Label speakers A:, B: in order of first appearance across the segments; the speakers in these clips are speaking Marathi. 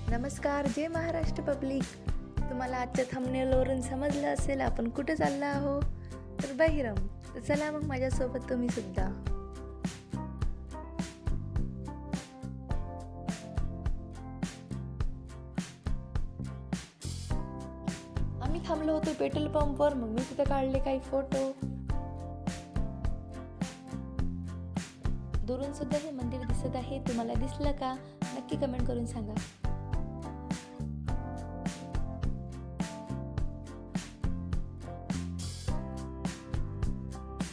A: नमस्कार, जय महाराष्ट्र पब्लिक. तुम्हाला आजच्या थंबनेलवरून समजलं असेल आपण कुठे चाललो आहो, तर बहिरम. तर चला मग माझ्यासोबत तुम्ही सुद्धा. आम्ही थांबलो होतो पेट्रोल पंपवर. मग मी तिथे काढले काही फोटो. दुरून सुद्धा हे मंदिर दिसत आहे. तुम्हाला दिसलं का? नक्की कमेंट करून सांगा.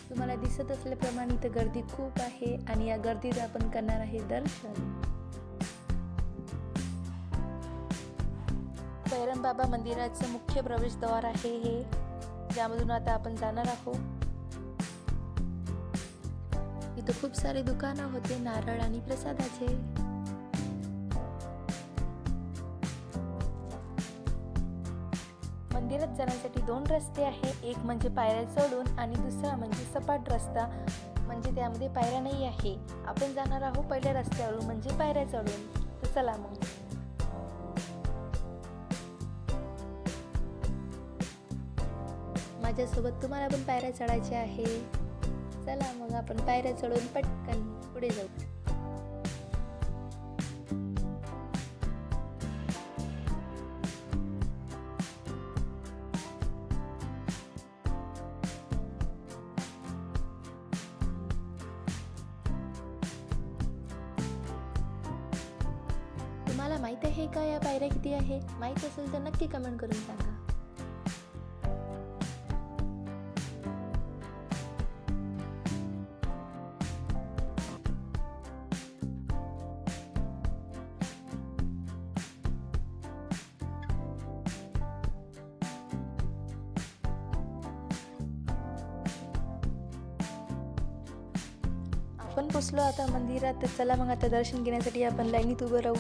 A: तुम्हाला दिसत असल्याप्रमाणे इथं गर्दी खूप आहे आणि या गर्दीत आपण करणार आहे दर्शन. बहिरम बाबा मंदिराचं मुख्य प्रवेशद्वार आहे हे, ज्यामधून आता आपण जाणार आहोत. इथं खूप सारे दुकानं होते नारळ आणि प्रसादाचे. मंदिरात जाण्यासाठी दोन रस्ते आहे. एक म्हणजे पायऱ्या चढून आणि दुसरा म्हणजे सपाट रस्ता, म्हणजे त्यामध्ये पायऱ्या नाही आहे. आपण जाणार आहोत पहिल्या रस्त्यावरून म्हणजे पायऱ्या चढून. तर चला मग. माझ्यासोबत तुम्हाला पण पायऱ्या चढायच्या आहे. चला मग आपण पायऱ्या चढून पटकन पुढे जाऊ. तुम्हाला माहित आहे का या पायऱ्या किती आहे? माहित असेल तर नक्की कमेंट करून सांगा. आपण पोचलो आता मंदिरात. तर चला मग आता दर्शन घेण्यासाठी आपण लाईनीत उभं राहू.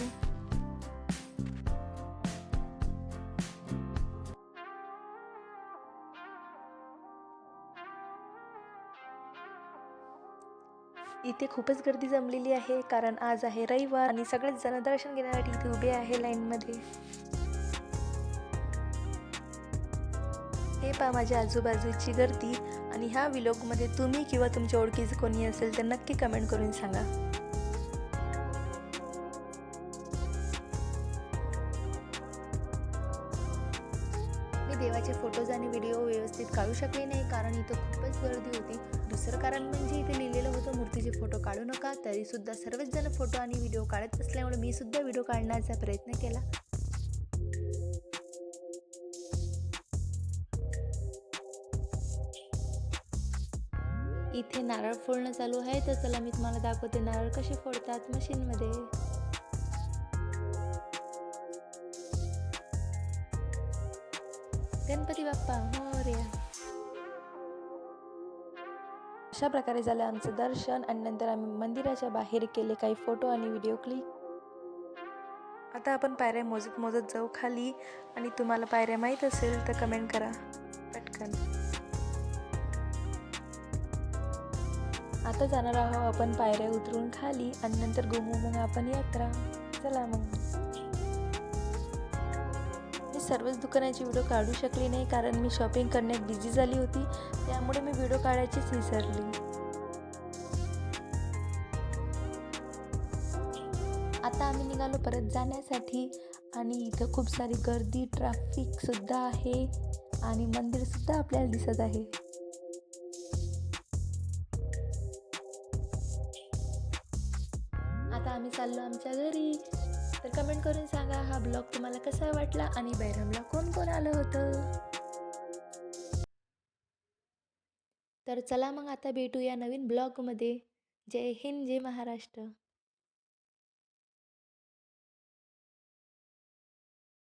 A: इथे खूपच गर्दी जमलेली आहे, कारण आज आहे रविवार आणि सगळेच जण दर्शन घेण्यासाठी इथे उभे आहे लाईनमध्ये. हे पहा माझ्या आजूबाजूची गर्दी. आणि ह्या व्लॉगमध्ये तुम्ही किंवा तुमच्या ओळखीचे कोणी असेल तर नक्की कमेंट करून सांगा. मी देवाचे फोटोज आणि व्हिडिओ व्यवस्थित काढू शकले नाही, कारण इथं खूपच गर्दी होती. दुसरं कारण म्हणजे इथे लिहिलेलं होतं मूर्तीचे फोटो काढू नका. तरी सुद्धा सर्वच जण फोटो आणि व्हिडिओ काढत असल्यामुळे मी सुद्धा व्हिडिओ काढण्याचा प्रयत्न केला. इथे नारळ फोडणं चालू आहे. तर चला मी तुम्हाला दाखवते नारळ कसे फोडतात मशीनमध्ये. गणपती बाप्पा मोरया. अशा प्रकारे झालं आमचं दर्शन आणि नंतर आम्ही मंदिराच्या बाहेर केले काही फोटो आणि व्हिडिओ क्लिप. आता आपण पायऱ्या मोजत मोजत जाऊ खाली. आणि तुम्हाला पायऱ्या माहीत असेल तर कमेंट करा पटकन. आता जाणार आहोत आपण पायऱ्या उतरून खाली आणि नंतर घुमू मग आपण यात्रा. चला मग. मी सर्वच दुकानाची व्हिडिओ काढू शकले नाही, कारण मी शॉपिंग करण्यात बिझी झाली होती. त्यामुळे मी व्हिडिओ काढायचीच विसरली. आता आम्ही निघालो परत जाण्यासाठी. आणि इथं खूप सारी गर्दी, ट्रॅफिक सुद्धा आहे आणि मंदिर सुद्धा आपल्याला दिसत आहे. आता आम्ही चाललो आमच्या घरी. तर कमेंट करून सांगा हा ब्लॉग तुम्हाला कसा वाटला आणि बहिरमला कोण कोण आलं होतं. तर चला मग आता भेटूया नवीन ब्लॉगमध्ये. जय हिंद, जय महाराष्ट्र.